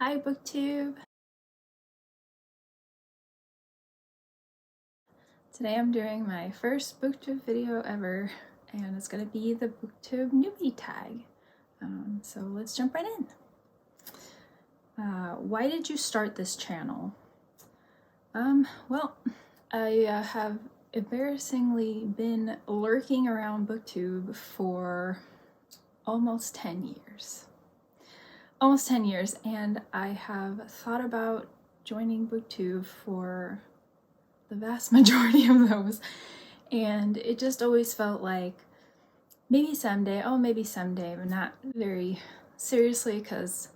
Hi Booktube! Today I'm doing my first Booktube video ever, and it's going to be the Booktube Newbie Tag. So let's jump right in. Why did you start this channel? Well, I have embarrassingly been lurking around Booktube for almost 10 years. Almost 10 years, and I have thought about joining Booktube for the vast majority of those, and it just always felt like maybe someday, but not very seriously, because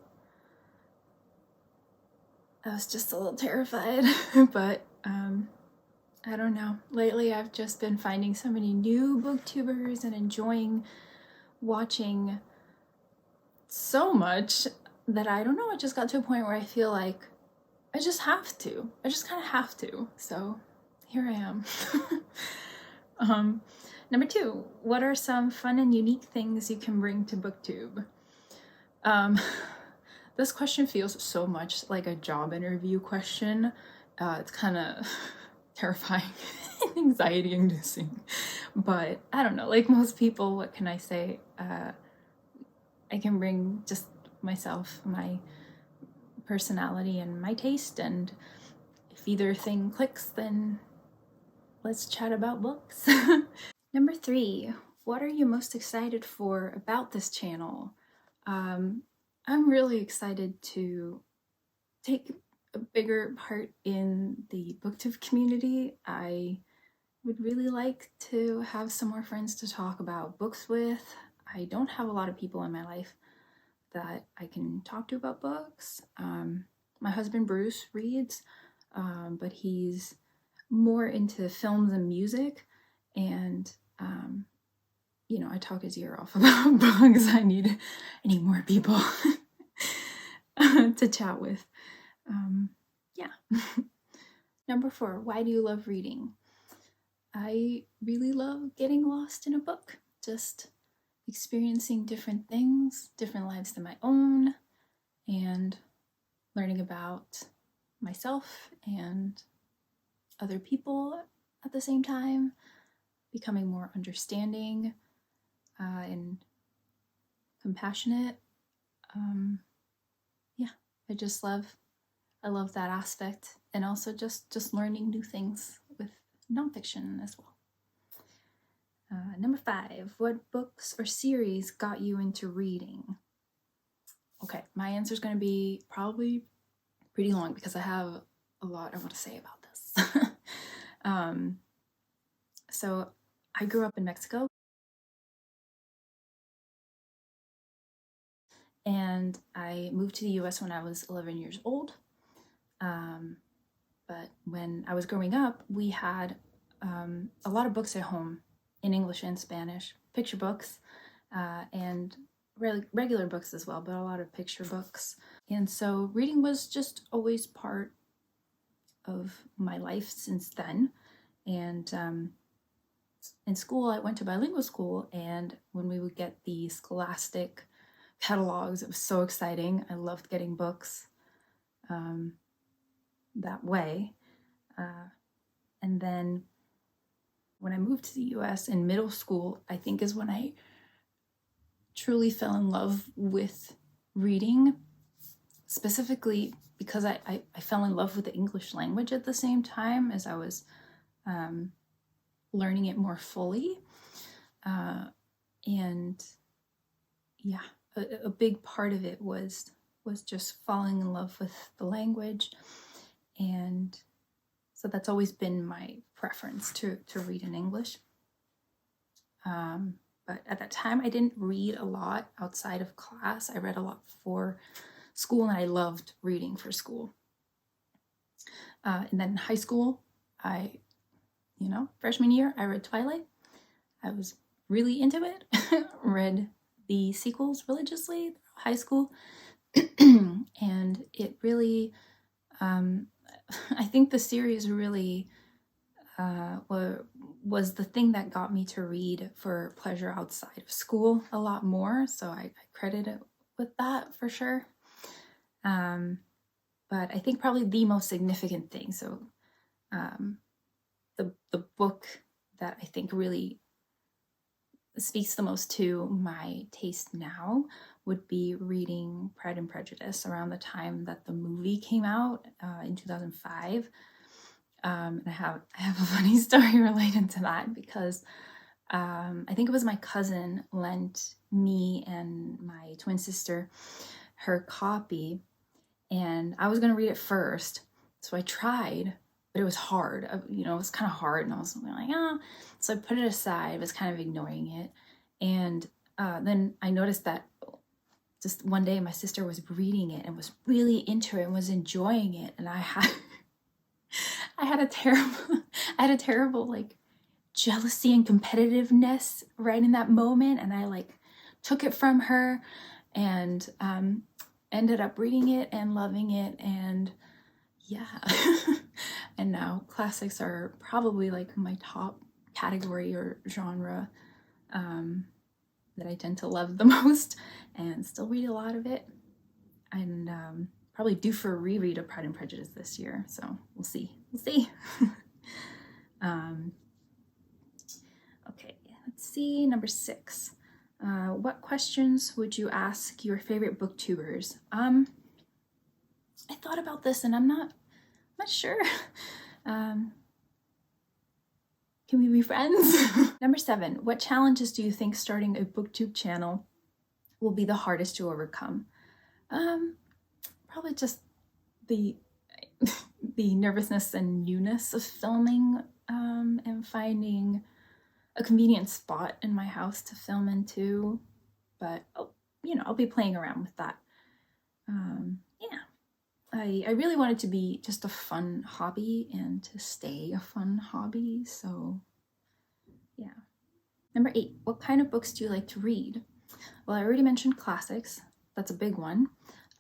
I was just a little terrified. But I don't know, lately I've just been finding so many new booktubers and enjoying watching so much that I don't know, it just got to a point where I feel like I just kind of have to, so here I am. Number 2, what are some fun and unique things you can bring to Booktube? This question feels so much like a job interview question. It's kind of terrifying and anxiety inducing, but I don't know, like most people, what can I say? I can bring just myself, my personality and my taste, and if either thing clicks, then let's chat about books. Number 3, what are you most excited for about this channel? I'm really excited to take a bigger part in the booktube community. I would really like to have some more friends to talk about books with. I don't have a lot of people in my life that I can talk to about books. My husband Bruce reads, but he's more into films and music, and you know, I talk his ear off about books. I need more people to chat with. Yeah. Number 4, why do you love reading? I really love getting lost in a book, just experiencing different things, different lives than my own, and learning about myself and other people at the same time, becoming more understanding and compassionate. Yeah, I love that aspect, and also just learning new things with nonfiction as well. Number 5, what books or series got you into reading? Okay, my answer is going to be probably pretty long because I have a lot I want to say about this. So I grew up in Mexico, and I moved to the US when I was 11 years old. But when I was growing up, we had a lot of books at home in English and Spanish, picture books, and regular books as well, but a lot of picture books. And so reading was just always part of my life since then. And in school, I went to bilingual school, and when we would get the Scholastic catalogs, it was so exciting. I loved getting books that way. And then when I moved to the US in middle school, I think is when I truly fell in love with reading, specifically because I fell in love with the English language at the same time as I was learning it more fully. And yeah, a big part of it was just falling in love with the language, and so that's always been my preference to read in English. But at that time, I didn't read a lot outside of class. I read a lot for school, and I loved reading for school. And then in high school, freshman year, I read Twilight. I was really into it. Read the sequels religiously through high school. And it really, I think the series really was the thing that got me to read for pleasure outside of school a lot more. So I credit it with that for sure. But I think probably the most significant thing, so the book that I think really speaks the most to my taste now would be reading Pride and Prejudice around the time that the movie came out in 2005. And I have a funny story related to that because I think it was my cousin lent me and my twin sister her copy, and I was going to read it first. So I tried, but it was hard. It was kind of hard, and I was like, oh. So I put it aside, was kind of ignoring it. And then I noticed that just one day my sister was reading it and was really into it and was enjoying it. And I had a terrible like jealousy and competitiveness right in that moment. And I like took it from her and ended up reading it and loving it. And yeah, and now classics are probably like my top category or genre that I tend to love the most, and still read a lot of it, and probably due for a reread of Pride and Prejudice this year, so we'll see. Okay, let's see, number 6. What questions would you ask your favorite booktubers? I thought about this and I'm not sure. Can we be friends? Number 7, what challenges do you think starting a booktube channel will be the hardest to overcome? Probably just the nervousness and newness of filming, and finding a convenient spot in my house to film into, but I'll be playing around with that. I really want it to be just a fun hobby and to stay a fun hobby, so yeah. Number 8, what kind of books do you like to read? Well, I already mentioned classics, that's a big one,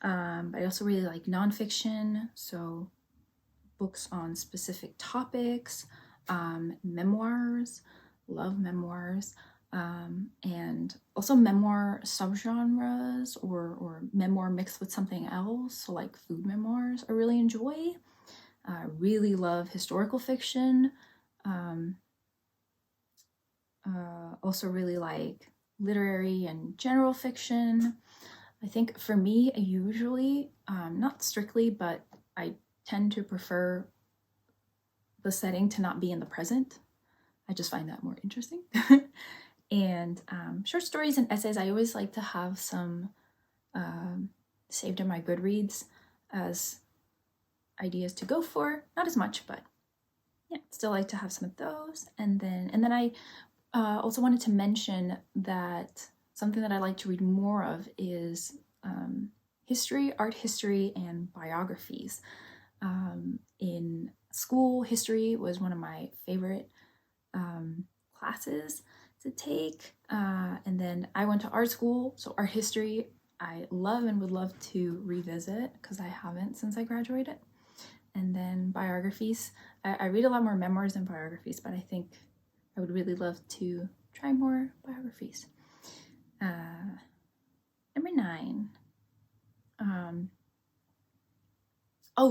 but I also really like nonfiction, so books on specific topics, memoirs, love memoirs, and also memoir subgenres or memoir mixed with something else, so like food memoirs I really enjoy. I really love historical fiction. Also really like literary and general fiction. I think for me, usually, not strictly, but I tend to prefer the setting to not be in the present. I just find that more interesting. And short stories and essays, I always like to have some saved in my Goodreads as ideas to go for. Not as much, but yeah, still like to have some of those. And then I also wanted to mention that something that I like to read more of is history, art history, and biographies. In school, history was one of my favorite classes to take, and then I went to art school, so art history I love and would love to revisit because I haven't since I graduated. And then biographies, I read a lot more memoirs than biographies, but I think I would really love to try more biographies. Number 9.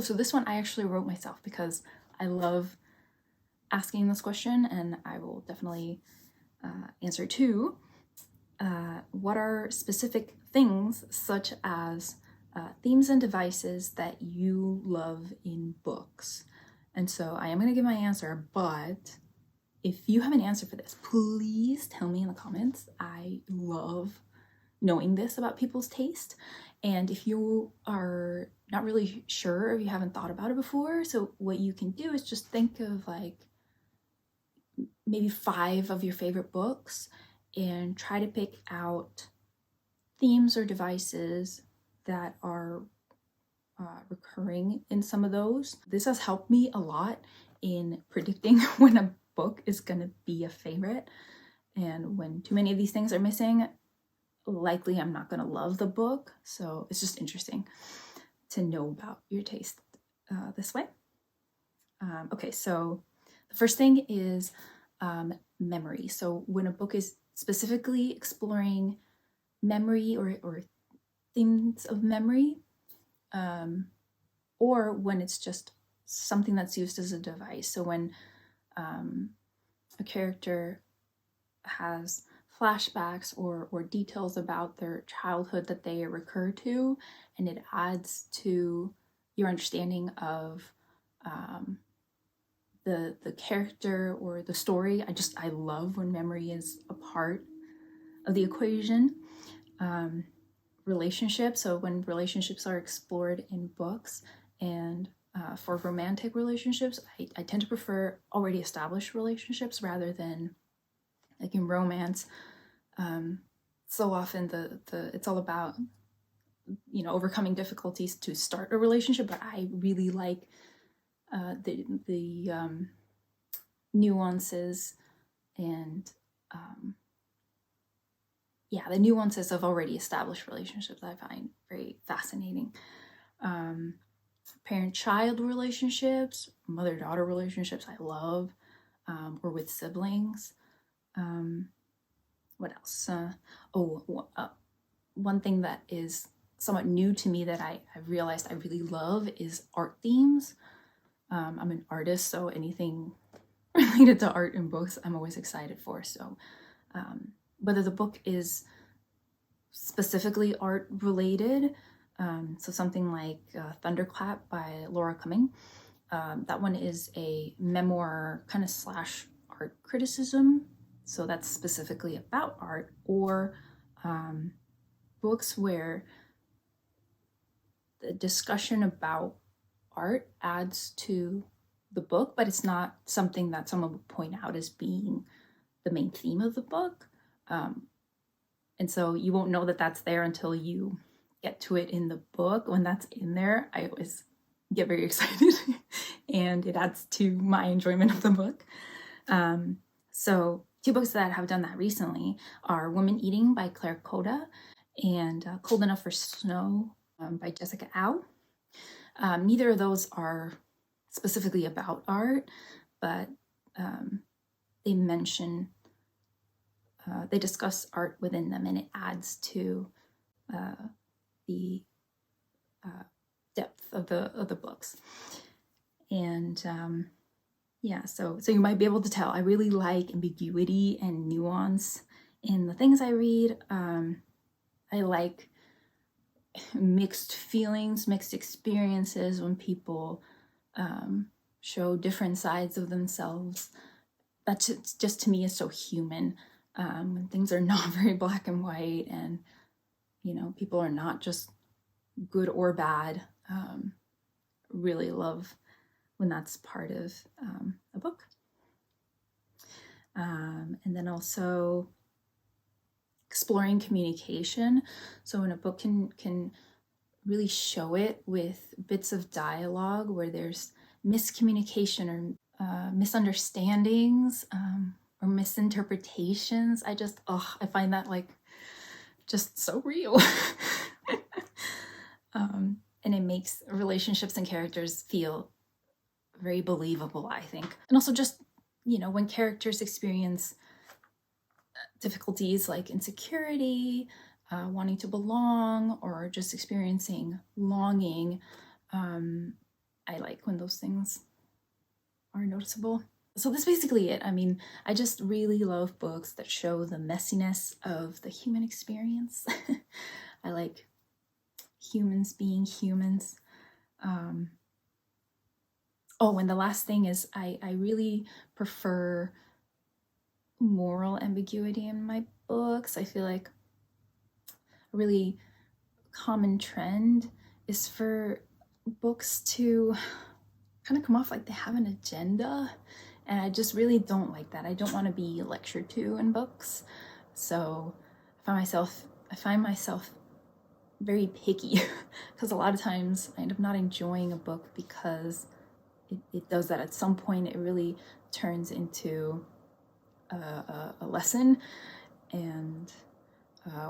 So this one I actually wrote myself because I love asking this question, and I will definitely answer too. What are specific things such as themes and devices that you love in books? And so I am going to give my answer, but if you have an answer for this, please tell me in the comments. I love knowing this about people's taste. And if you are not really sure, if you haven't thought about it before, so what you can do is just think of like maybe 5 of your favorite books and try to pick out themes or devices that are recurring in some of those. This has helped me a lot in predicting when a book is gonna be a favorite, and when too many of these things are missing, likely I'm not gonna love the book. So it's just interesting to know about your taste this way. Okay, so the first thing is memory. So when a book is specifically exploring memory or themes of memory, or when it's just something that's used as a device. So when a character has flashbacks or details about their childhood that they recur to, and it adds to your understanding of the character or the story. I love when memory is a part of the equation. Relationships, so when relationships are explored in books, and for romantic relationships, I tend to prefer already established relationships rather than, like in romance, so often it's all about, you know, overcoming difficulties to start a relationship, but I really like the nuances and the nuances of already established relationships I find very fascinating. Parent-child relationships, mother-daughter relationships I love, or with siblings. What else? One thing that is somewhat new to me that I realized I really love is art themes. I'm an artist, so anything related to art in books I'm always excited for. So whether the book is specifically art related, so something like Thunderclap by Laura Cumming, that one is a memoir kind of slash art criticism, so that's specifically about art, or books where the discussion about art adds to the book, but it's not something that someone would point out as being the main theme of the book. And so you won't know that that's there until you get to it in the book. When that's in there, I always get very excited and it adds to my enjoyment of the book. So two books that have done that recently are Woman Eating by Claire Khoda and Cold Enough for Snow by Jessica Au. Neither of those are specifically about art, but they mention, they discuss art within them, and it adds to the depth of the books. And so you might be able to tell I really like ambiguity and nuance in the things I read. I like mixed feelings, mixed experiences when people show different sides of themselves. That just to me is so human. When things are not very black and white, and you know, people are not just good or bad. Really love when that's part of a book. And then also exploring communication. So when a book can really show it with bits of dialogue where there's miscommunication or misunderstandings or misinterpretations. I find that like just so real. And it makes relationships and characters feel very believable, I think. And also just, you know, when characters experience difficulties like insecurity, wanting to belong, or just experiencing longing, I like when those things are noticeable. So that's basically it. I mean, I just really love books that show the messiness of the human experience. I like humans being humans. And the last thing is I really prefer moral ambiguity in my books. I feel like a really common trend is for books to kind of come off like they have an agenda, and I just really don't like that. I don't want to be lectured to in books, so I find myself very picky because a lot of times I end up not enjoying a book because it does that. At some point it really turns into a lesson and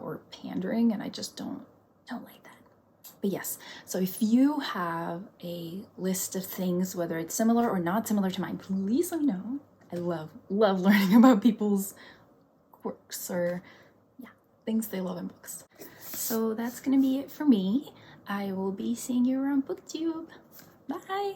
or pandering, and I just don't like that. But yes, so if you have a list of things, whether it's similar or not similar to mine, please let me know. I love learning about people's quirks or things they love in books. So that's gonna be it for me. I will be seeing you around Booktube. Bye!